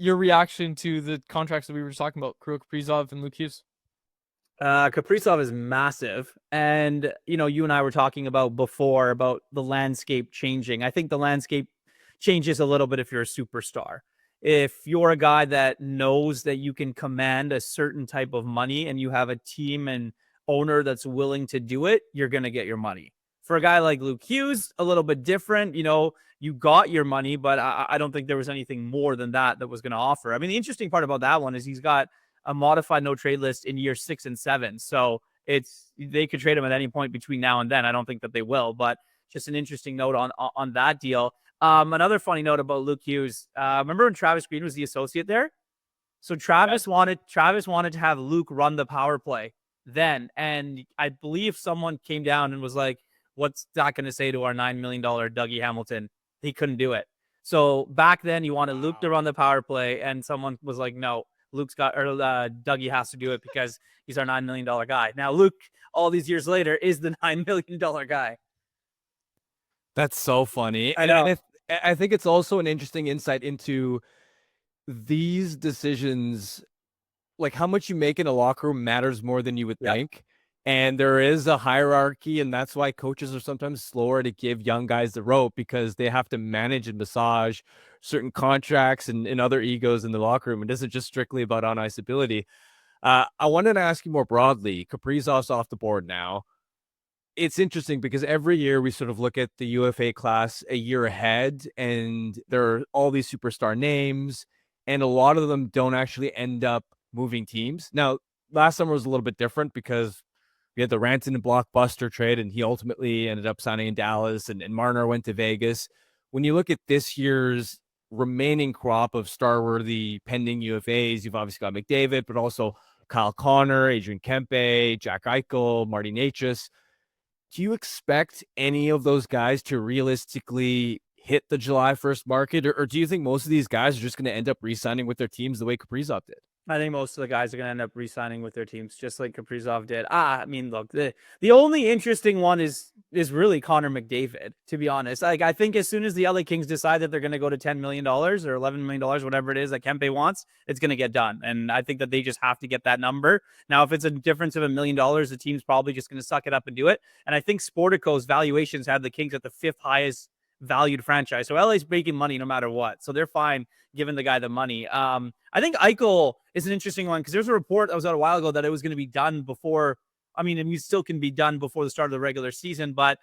your reaction to the contracts that we were just talking about, Kirill Kaprizov and Luke Hughes? Kaprizov is massive. And, you and I were talking about before about the landscape changing. I think the landscape changes a little bit if you're a superstar. If you're a guy that knows that you can command a certain type of money and you have a team and owner that's willing to do it, you're going to get your money. For a guy like Luke Hughes, a little bit different. You got your money, but I don't think there was anything more than that was going to offer. I mean, the interesting part about that one is he's got a modified no trade list in year 6 and 7. So they could trade him at any point between now and then. I don't think that they will, but just an interesting note on that deal. Another funny note about Luke Hughes. Remember when Travis Green was the associate there? So Travis wanted to have Luke run the power play then. And I believe someone came down and was like, what's that going to say to our $9 million Dougie Hamilton? He couldn't do it. So back then you wanted Luke to run the power play, and someone was like, no, Dougie has to do it because he's our $9 million guy. Now Luke, all these years later, is the $9 million guy. That's so funny. I know. And I think it's also an interesting insight into these decisions. Like, how much you make in a locker room matters more than you would think. And there is a hierarchy, and that's why coaches are sometimes slower to give young guys the rope, because they have to manage and massage certain contracts and other egos in the locker room. It isn't just strictly about on-ice ability. I wanted to ask you more broadly. Kaprizov's off the board now. It's interesting because every year we sort of look at the UFA class a year ahead, and there are all these superstar names, and a lot of them don't actually end up moving teams. Now, last summer was a little bit different because we had the Rantanen and blockbuster trade, and he ultimately ended up signing in Dallas, and Marner went to Vegas. When you look at this year's remaining crop of star-worthy pending UFAs, you've obviously got McDavid, but also Kyle Connor, Adrian Kempe, Jack Eichel, Marty Necas. Do you expect any of those guys to realistically hit the July 1st market, or do you think most of these guys are just going to end up re-signing with their teams the way Kaprizov did? I think most of the guys are going to end up re-signing with their teams, just like Kaprizov did. I mean, look, the only interesting one is really Connor McDavid, to be honest. Like, I think as soon as the LA Kings decide that they're going to go to $10 million or $11 million, whatever it is that Kempe wants, it's going to get done. And I think that they just have to get that number. Now, if it's a difference of $1 million, the team's probably just going to suck it up and do it. And I think Sportico's valuations had the Kings at the 5th highest valued franchise. So LA's making money no matter what. So they're fine giving the guy the money. I think Eichel is an interesting one because there's a report that was out a while ago that it was going to be done before. I mean, and you still can be done before the start of the regular season, but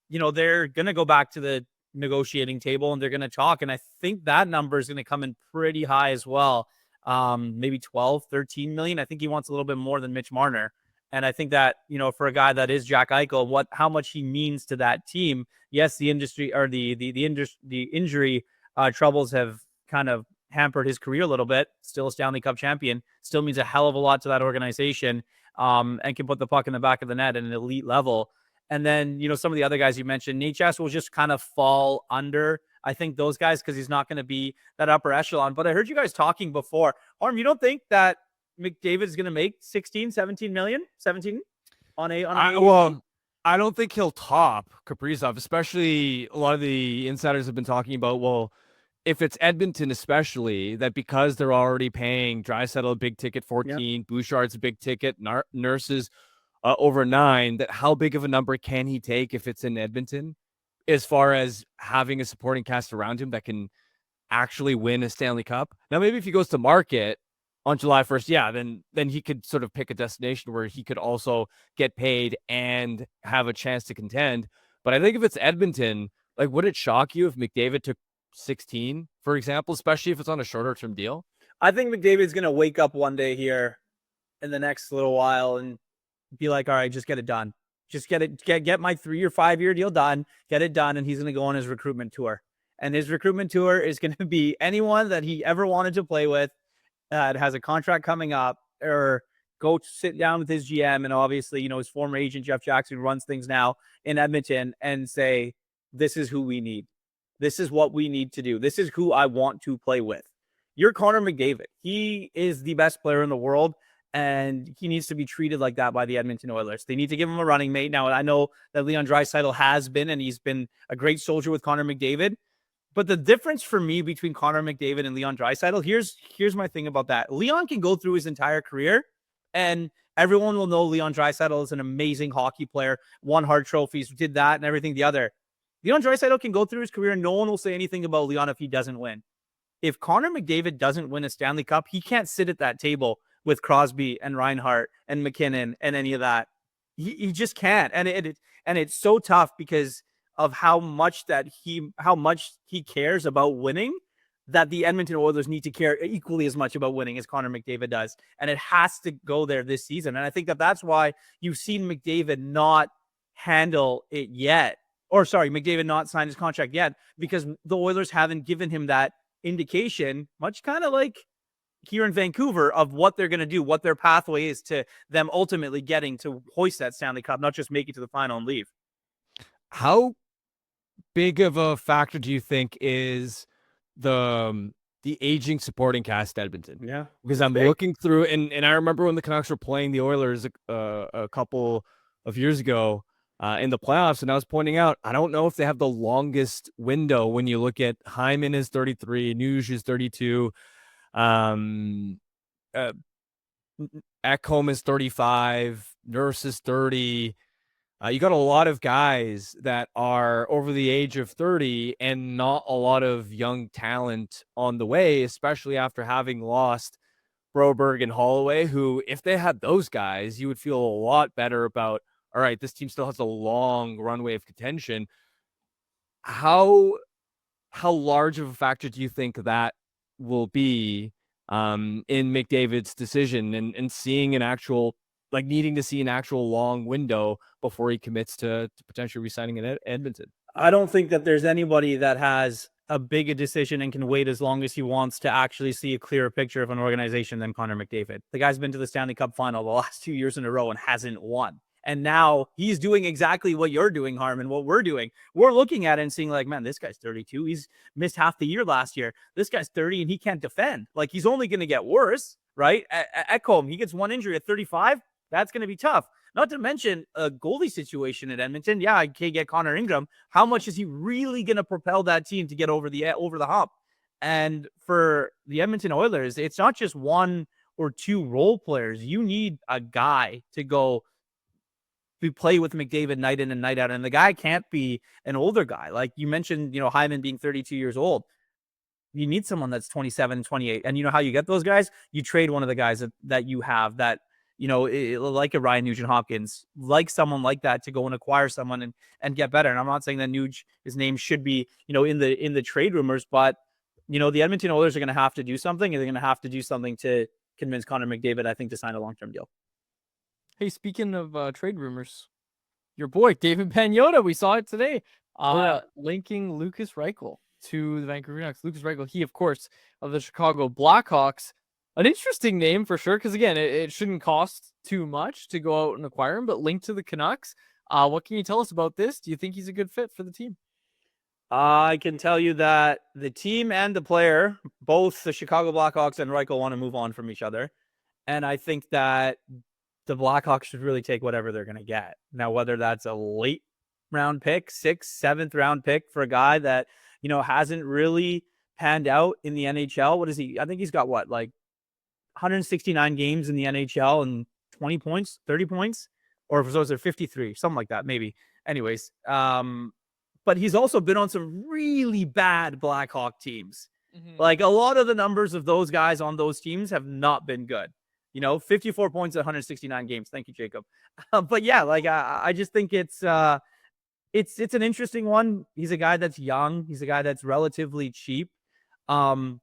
they're going to go back to the negotiating table and they're going to talk. And I think that number is going to come in pretty high as well. Maybe 12, 13 million. I think he wants a little bit more than Mitch Marner. And I think that, for a guy that is Jack Eichel, how much he means to that team. Yes, the industry or the injury troubles have kind of hampered his career a little bit. Still a Stanley Cup champion, still means a hell of a lot to that organization, and can put the puck in the back of the net at an elite level. And then, some of the other guys you mentioned, Necas will just kind of fall under, I think, those guys because he's not going to be that upper echelon. But I heard you guys talking before. Arm, you don't think that McDavid is going to make 16, 17 million, 17 on a I don't think he'll top Kaprizov, especially a lot of the insiders have been talking about, well, if it's Edmonton, especially, that because they're already paying Draisaitl a big ticket 14, Bouchard's a big ticket, Nurses over 9, that how big of a number can he take if it's in Edmonton, as far as having a supporting cast around him that can actually win a Stanley Cup? Now, maybe if he goes to market on July 1st, then he could sort of pick a destination where he could also get paid and have a chance to contend. But I think if it's Edmonton, like, would it shock you if McDavid took 16, for example, especially if it's on a shorter term deal? I think McDavid's going to wake up one day here in the next little while and be like, all right, just get it done. Just get my 3 or 5 year deal done, get it done. And he's going to go on his recruitment tour. And his recruitment tour is going to be anyone that he ever wanted to play with that has a contract coming up, or go sit down with his GM and obviously, his former agent, Jeff Jackson, who runs things now in Edmonton, and say, this is who we need. This is what we need to do. This is who I want to play with. You're Connor McDavid. He is the best player in the world, and he needs to be treated like that by the Edmonton Oilers. They need to give him a running mate. Now, I know that Leon Draisaitl has been, and he's been a great soldier with Connor McDavid, But the difference for me between Connor McDavid and Leon Draisaitl, here's my thing about that. Leon can go through his entire career, and everyone will know Leon Draisaitl is an amazing hockey player, won Hart trophies, did that and everything the other. Leon Draisaitl can go through his career, and no one will say anything about Leon if he doesn't win. If Connor McDavid doesn't win a Stanley Cup, he can't sit at that table with Crosby and Reinhart and McKinnon and any of that. He just can't. And it's so tough because of how much he cares about winning, that the Edmonton Oilers need to care equally as much about winning as Connor McDavid does. And it has to go there this season. And I think that's why you've seen McDavid not handle it yet. Or sorry, McDavid not sign his contract yet, because the Oilers haven't given him that indication, much kind of like here in Vancouver, of what they're going to do, what their pathway is to them ultimately getting to hoist that Stanley Cup, not just make it to the final and leave. How big of a factor do you think is the aging supporting cast at Edmonton? Yeah, because I'm looking through, and I remember when the Canucks were playing the Oilers a couple of years ago in the playoffs, and I was pointing out, I don't know if they have the longest window when you look at Hyman is 33, Nuge is 32, Ekholm is 35, Nurse is 30. You got a lot of guys that are over the age of 30 and not a lot of young talent on the way, especially after having lost Broberg and Holloway, who, if they had those guys, you would feel a lot better about, all right, this team still has a long runway of contention. How large of a factor do you think that will be in McDavid's decision and seeing an actual, like, needing to see an actual long window before he commits to potentially re-signing in Edmonton? I don't think that there's anybody that has a big a decision and can wait as long as he wants to actually see a clearer picture of an organization than Connor McDavid. The guy's been to the Stanley Cup final the last 2 years in a row and hasn't won. And now he's doing exactly what you're doing, Harman, what we're doing. We're looking at it and seeing, like, man, this guy's 32. He's missed half the year last year. This guy's 30 and he can't defend. Like, he's only going to get worse, right? Ekholm, he gets one injury at 35. That's going to be tough. Not to mention a goalie situation at Edmonton. Yeah, I can't get Connor Ingram. How much is he really going to propel that team to get over the hump? And for the Edmonton Oilers, it's not just one or two role players. You need a guy to go play with McDavid night in and night out. And the guy can't be an older guy. Like you mentioned, Hyman being 32 years old. You need someone that's 27, 28. And you know how you get those guys? You trade one of the guys that you have that, like a Ryan Nugent-Hopkins, like someone like that, to go and acquire someone and get better. And I'm not saying that his name should be, in the trade rumors, but, the Edmonton Oilers are going to have to do something, and they're going to have to do something to convince Connor McDavid, I think, to sign a long-term deal. Hey, speaking of trade rumors, your boy, David Pagnotta, we saw it today, linking Lukas Reichel to the Vancouver Canucks. Lukas Reichel, he, of course, of the Chicago Blackhawks. An interesting name for sure, because, again, it shouldn't cost too much to go out and acquire him, but linked to the Canucks. What can you tell us about this? Do you think he's a good fit for the team? I can tell you that the team and the player, both the Chicago Blackhawks and Reichel, want to move on from each other. And I think that the Blackhawks should really take whatever they're going to get. Now, whether that's a late round pick, 6th, 7th round pick for a guy that, hasn't really panned out in the NHL. What is he? I think he's got 169 games in the NHL and 20 points, 30 points, or so is there 53, something like that, maybe. Anyways, but he's also been on some really bad Blackhawk teams. Mm-hmm. Like, a lot of the numbers of those guys on those teams have not been good. 54 points at 169 games. Thank you, Jacob. But yeah, like, I just think it's an interesting one. He's a guy that's young. He's a guy that's relatively cheap. And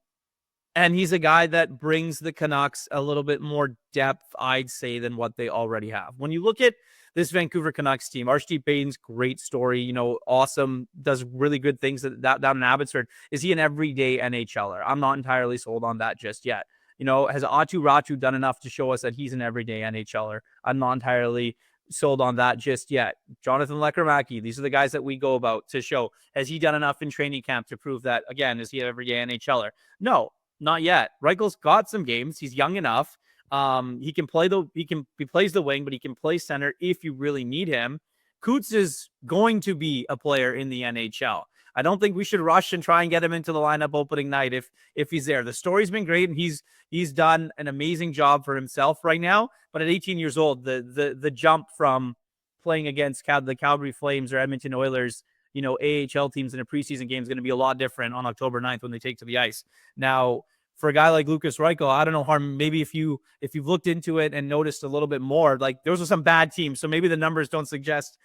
he's a guy that brings the Canucks a little bit more depth, I'd say, than what they already have. When you look at this Vancouver Canucks team, Archie Bain's great story, awesome, does really good things down in Abbotsford. Is he an everyday NHLer? I'm not entirely sold on that just yet. Has Atu Ratu done enough to show us that he's an everyday NHLer? I'm not entirely sold on that just yet. Jonathan Lekkerimäki, these are the guys that we go about to show. Has he done enough in training camp to prove that, again, is he an everyday NHLer? No, not yet. Reichel's got some games. He's young enough. He plays the wing, but he can play center if you really need him. Coots is going to be a player in the NHL. I don't think we should rush and try and get him into the lineup opening night if he's there. The story's been great, and he's done an amazing job for himself right now. But at 18 years old, the jump from playing against the Calgary Flames or Edmonton Oilers, AHL teams in a preseason game is going to be a lot different on October 9th when they take to the ice. Now, for a guy like Lukas Reichel, I don't know, Harm, maybe if you've looked into it and noticed a little bit more, like those are some bad teams. So maybe the numbers don't suggest,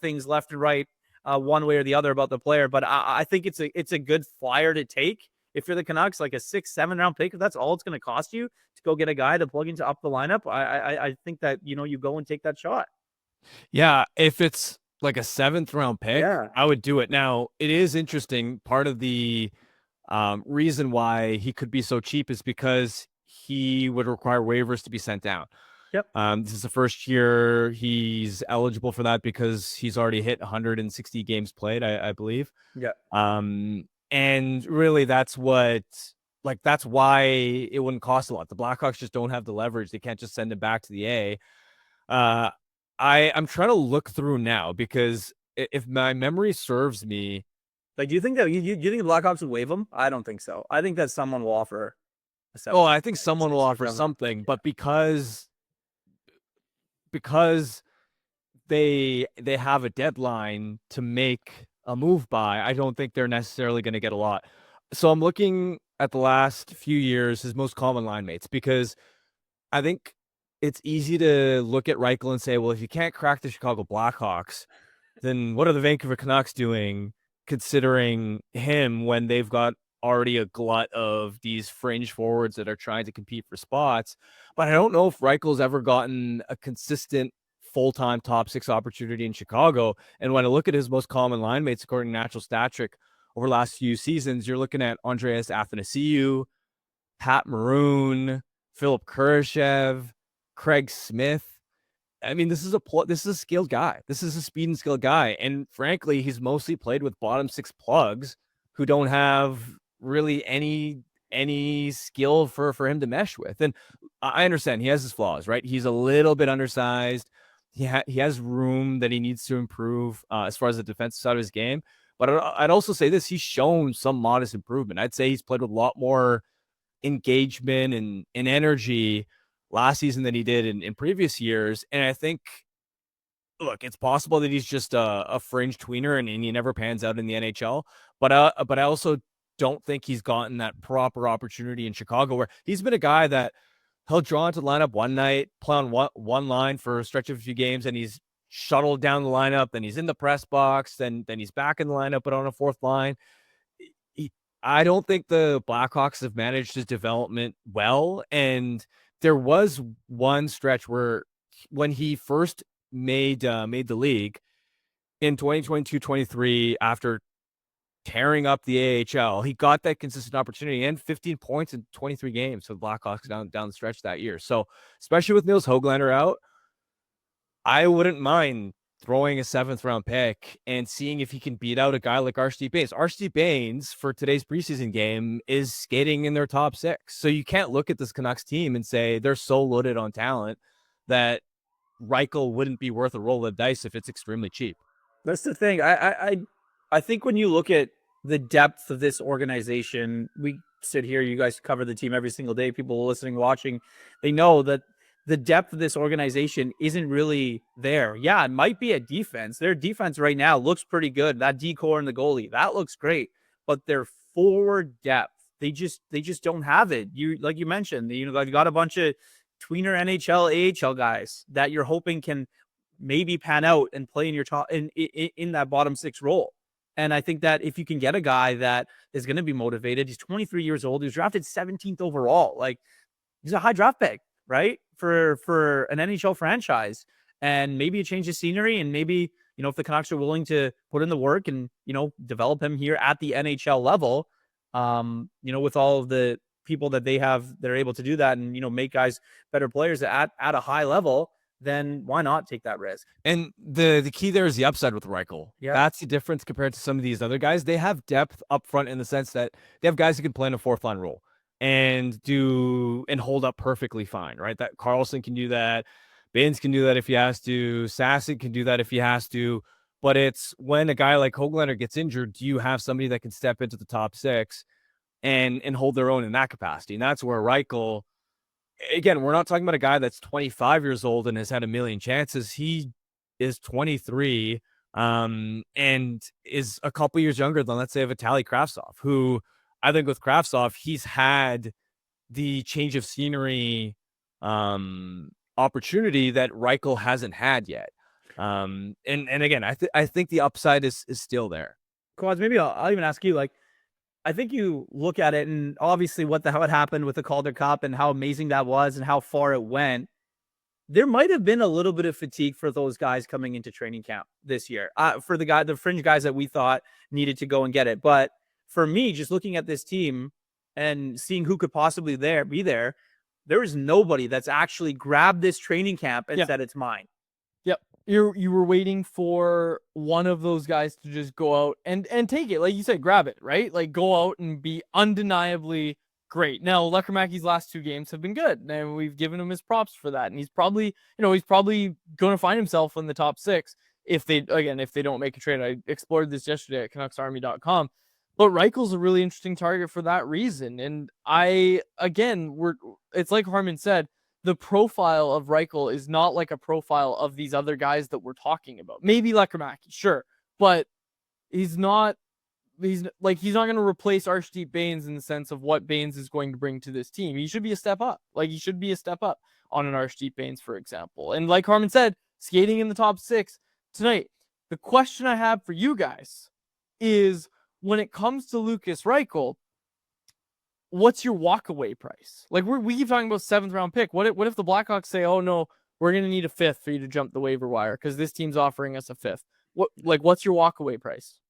things left and right one way or the other about the player. But I think it's a good flyer to take. If you're the Canucks, like a 6-7 round pick, if that's all it's going to cost you to go get a guy to plug into up the lineup, I think that, you go and take that shot. Yeah. If it's like a 7th round pick, I would do it. Now, it is interesting. Part of the reason why he could be so cheap is because he would require waivers to be sent down. Yep. This is the first year he's eligible for that because he's already hit 160 games played, I believe. Yeah. And really that's why it wouldn't cost a lot. The Blackhawks just don't have the leverage. They can't just send him back to the A. I'm trying to look through now because if my memory serves me, like, do you think that you think the Blackhawks would waive him? I don't think so. I think that someone will offer. I think someone will offer something, but because they have a deadline to make a move by, I don't think they're necessarily going to get a lot. So I'm looking at the last few years, his most common line mates, because I think it's easy to look at Reichel and say, well, if you can't crack the Chicago Blackhawks, then what are the Vancouver Canucks doing considering him when they've got already a glut of these fringe forwards that are trying to compete for spots? But I don't know if Reichel's ever gotten a consistent full-time top 6 opportunity in Chicago. And when I look at his most common line mates, according to Natural Stat Trick, over the last few seasons, you're looking at Andreas Athanasiou, Pat Maroon, Philip Kurashev, Craig Smith. I mean, this is a skilled guy. This is a speed and skill guy. And frankly, he's mostly played with bottom 6 plugs who don't have really any skill for him to mesh with. And I understand he has his flaws, right? He's a little bit undersized. He has room that he needs to improve as far as the defensive side of his game. But I'd also say this, he's shown some modest improvement. I'd say he's played with a lot more engagement and energy last season than he did in previous years. And I think, look, it's possible that he's just a fringe tweener and he never pans out in the NHL. But I also don't think he's gotten that proper opportunity in Chicago, where he's been a guy that he'll draw into the lineup one night, play on one line for a stretch of a few games, and he's shuttled down the lineup. Then he's in the press box. Then he's back in the lineup, but on a 4th line. I don't think the Blackhawks have managed his development well. And there was one stretch where when he first made the league in 2022-23, after tearing up the AHL, he got that consistent opportunity and 15 points in 23 games for the Blackhawks down the stretch that year. So especially with Nils Höglander out, I wouldn't mind throwing a 7th round pick and seeing if he can beat out a guy like Archie Bains. Archie Bains for today's preseason game is skating in their top 6. So you can't look at this Canucks team and say they're so loaded on talent that Reichel wouldn't be worth a roll of dice if it's extremely cheap. That's the thing. I think when you look at the depth of this organization, we sit here, you guys cover the team every single day. People listening, watching, they know that the depth of this organization isn't really there. Yeah, it might be at defense. Their defense right now looks pretty good. That D-core and the goalie, that looks great. But their forward depth, they just don't have it. You, like you mentioned, they've got a bunch of tweener NHL, AHL guys that you're hoping can maybe pan out and play in your top in that bottom 6 role. And I think that if you can get a guy that is going to be motivated, he's 23 years old, he was drafted 17th overall. Like, he's a high draft pick, right? For an NHL franchise. And maybe it changes scenery, and maybe, if the Canucks are willing to put in the work and, develop him here at the NHL level, with all of the people that they have, they're able to do that and, make guys better players at a high level, then why not take that risk? And the key there is the upside with Reichel. Yeah. That's the difference compared to some of these other guys. They have depth up front in the sense that they have guys who can play in a 4th line role and hold up perfectly fine, right? That Carlson can do that. Baines can do that if he has to. Sassy can do that if he has to. but it's when a guy like Höglander gets injured, do you have somebody that can step into the top six and hold their own in that capacity? And that's where Reichel, again, we're not talking about a guy that's 25 years old and has had a million chances. He is 23 and is a couple years younger than, let's say, Vitaly Kravtsov, who I think with Kravtsov, he's had the change of scenery opportunity that Reichel hasn't had yet. And again, I think the upside is still there. Quads, maybe I'll even ask you, like, I think you look at it and obviously what happened with the Calder Cup and how amazing that was and how far it went. There might have been a little bit of fatigue for those guys coming into training camp this year, for the fringe guys that we thought needed to go and get it. But for me, just looking at this team and seeing who could possibly be there, there is nobody that's actually grabbed this training camp and said it's mine. Yep. You were waiting for one of those guys to just go out and take it. Like you said, grab it, right? Like go out and be undeniably great. Now, Lekkerimäki's last 2 games have been good, and we've given him his props for that. And he's probably going to find himself in the top 6 if they don't make a trade. I explored this yesterday at CanucksArmy.com. But Reichel's a really interesting target for that reason. And it's like Harman said, the profile of Reichel is not like a profile of these other guys that we're talking about. Maybe Lekkerimäki, sure, but he's not going to replace Archdeep Baines in the sense of what Baines is going to bring to this team. He should be a step up. Like he should be a step up on an Archdeep Baines, for example. And like Harman said, skating in the top 6 tonight. The question I have for you guys is, when it comes to Lukas Reichel, what's your walkaway price? Like we keep talking about 7th round pick. What if the Blackhawks say, "Oh no, we're gonna need a 5th for you to jump the waiver wire because this team's offering us a 5th"? What's your walkaway price?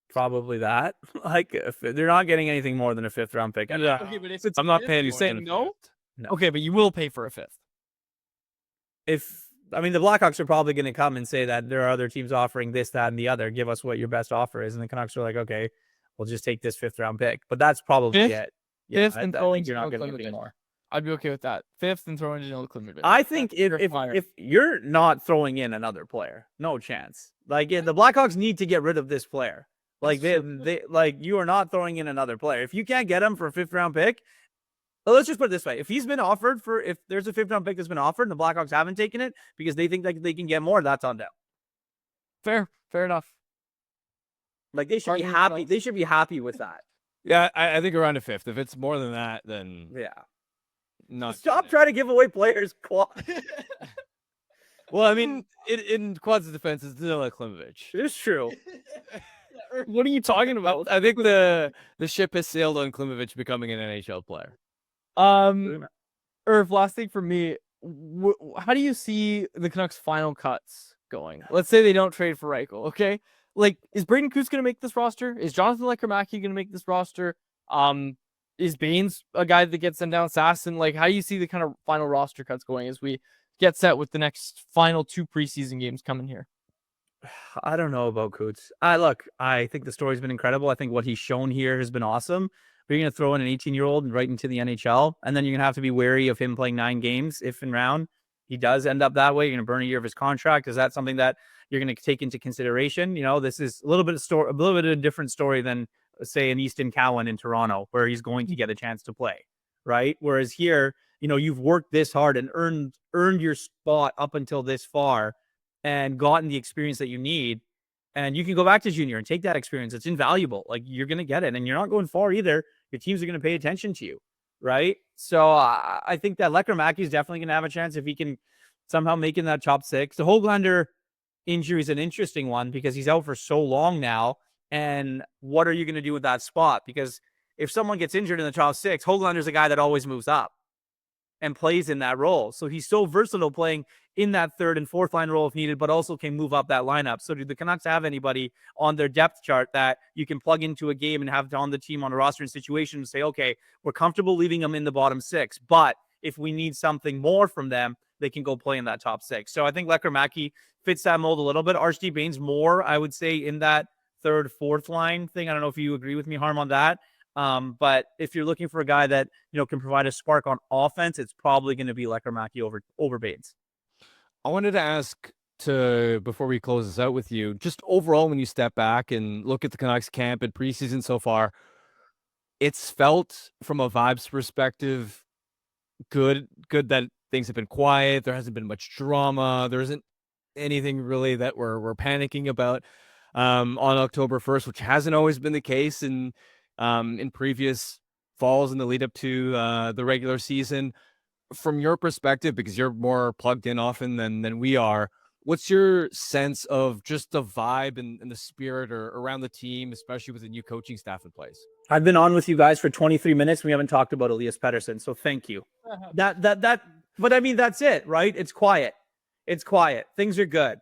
Probably that. Like if they're not getting anything more than a 5th round pick. Okay, but if it's I'm not paying you more saying than a no? No. Okay, but you will pay for a 5th. The Blackhawks are probably going to come and say that there are other teams offering this, that, and the other. Give us what your best offer is. And the Canucks are like, okay, we'll just take this 5th round pick. But that's probably it. Yeah, 5th and I throw think in you're not Janelle getting anything Klimovich. more. I'd be okay with that. 5th and throw in Janelle Klimovich. I think if you're not throwing in another player, no chance. Like the Blackhawks need to get rid of this player. Like they you are not throwing in another player. If you can't get him for a 5th round pick, well, let's just put it this way. If he's been offered if there's a 5th round pick that's been offered and the Blackhawks haven't taken it because they think that they can get more, that's on them. Fair enough. Like they should be happy. They should be happy with that. Yeah, I think around a 5th. If it's more than that, then yeah. Not Stop trying to give away players, Quad. Well, I mean, in Quad's defense, it's Janelle Klimovich. It's true. What are you talking about? I think the ship has sailed on Klimovich becoming an NHL player. Irv, last thing for me, how do you see the Canucks' final cuts going? Let's say they don't trade for Reichel, okay? Like, is Braden Coos going to make this roster? Is Jonathan Lekkerimäki going to make this roster? Is Baines a guy that gets sent down? Sasson? Like, how do you see the kind of final roster cuts going as we get set with the next final 2 preseason games coming here? I don't know about Coots. I think the story's been incredible. I think what he's shown here has been awesome. But you're going to throw in an 18-year-old right into the NHL, and then you're going to have to be wary of him playing 9 games if in round he does end up that way. You're going to burn a year of his contract. Is that something that you're going to take into consideration? You know, this is a little bit of a different story than, say, an Easton Cowan in Toronto, where he's going to get a chance to play, right? Whereas here, you've worked this hard and earned your spot up until this far and gotten the experience that you need. And you can go back to junior and take that experience. It's invaluable. Like, you're going to get it, and you're not going far either. Your teams are going to pay attention to you, right? So I think that Lekkerimäki is definitely going to have a chance if he can somehow make in that top 6. The Höglander injury is an interesting one because he's out for so long now. And what are you going to do with that spot? Because if someone gets injured in the top 6, Höglander's a guy that always moves up and plays in that role. So he's so versatile playing in that 3rd and 4th line role if needed, but also can move up that lineup. So do the Canucks have anybody on their depth chart that you can plug into a game and have on the team on a roster and situation and say, okay, we're comfortable leaving them in the bottom 6, but if we need something more from them, they can go play in that top 6. So I think Lekkerimäki fits that mold a little bit. Archdeep Baines more, I would say, in that 3rd, 4th line thing. I don't know if you agree with me, Harm, on that. But if you're looking for a guy that, can provide a spark on offense, it's probably going to be Lekkerimäki over Baines. I wanted to ask before we close this out with you, just overall, when you step back and look at the Canucks camp and preseason so far, it's felt from a vibes perspective good that things have been quiet. There hasn't been much drama. There isn't anything really that we're panicking about on October 1st, which hasn't always been the case in previous falls in the lead up to the regular season. From your perspective, because you're more plugged in often than we are, what's your sense of just the vibe and the spirit around the team, especially with the new coaching staff in place? I've been on with you guys for 23 minutes. We haven't talked about Elias Pettersson, so thank you. But I mean, that's it, right? It's quiet. It's quiet. Things are good,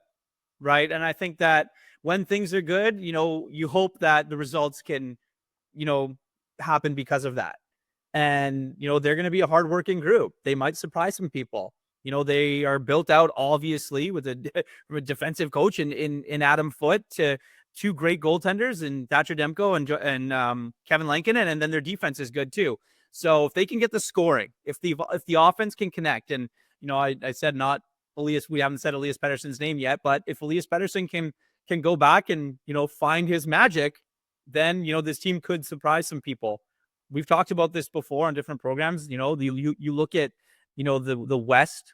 right? And I think that when things are good, you hope that the results can, happen because of that. And, they're going to be a hardworking group. They might surprise some people. They are built out, obviously, with from a defensive coach in Adam Foote to two great goaltenders in Thatcher Demko and Kevin Lankinen, and then their defense is good too. So if they can get the scoring, if the offense can connect, and I said not Elias, we haven't said Elias Pettersson's name yet, but if Elias Pettersson can go back and find his magic, then this team could surprise some people. We've talked about this before on different programs. You look at the West.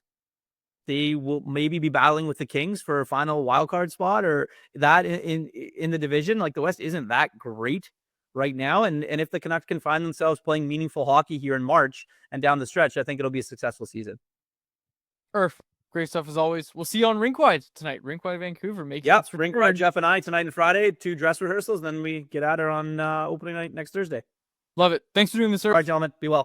They will maybe be battling with the Kings for a final wild card spot, or that in the division. Like, the West isn't that great right now. And if the Canucks can find themselves playing meaningful hockey here in March and down the stretch, I think it'll be a successful season. Great stuff as always. We'll see you on Rinkwide tonight. Rinkwide Vancouver. Yep, Rinkwide, Jeff and I tonight and Friday, 2 dress rehearsals. Then we get at her on opening night next Thursday. Love it. Thanks for doing this, sir. All right, gentlemen. Be well.